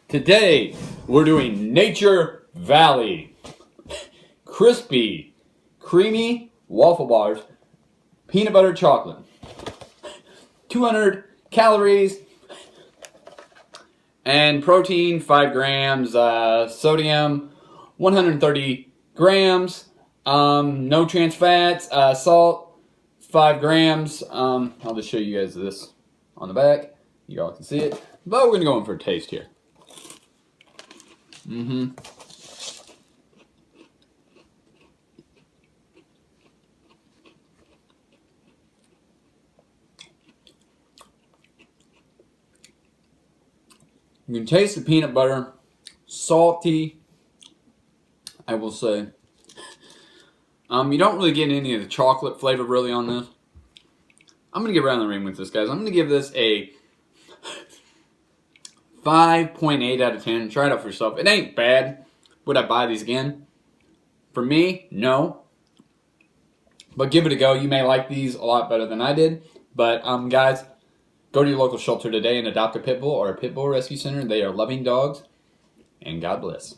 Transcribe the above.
Today, we're doing Nature Valley. Crispy, creamy waffle bars, peanut butter chocolate. 200 calories and protein 5 grams, sodium 130 grams, no trans fats, salt 5 grams. I'll just show you guys this on the back. You all can see it, but we're gonna go in for a taste here. You can taste the peanut butter, salty, I will say. You don't really get any of the chocolate flavor really on this. I'm going to get around the ring with this, guys. I'm going to give this a 5.8 out of 10. Try it out for yourself. It ain't bad. Would I buy these again? For me, no. But give it a go. You may like these a lot better than I did. But, guys, go to your local shelter today and adopt a pit bull or a pit bull rescue center. They are loving dogs. And God bless.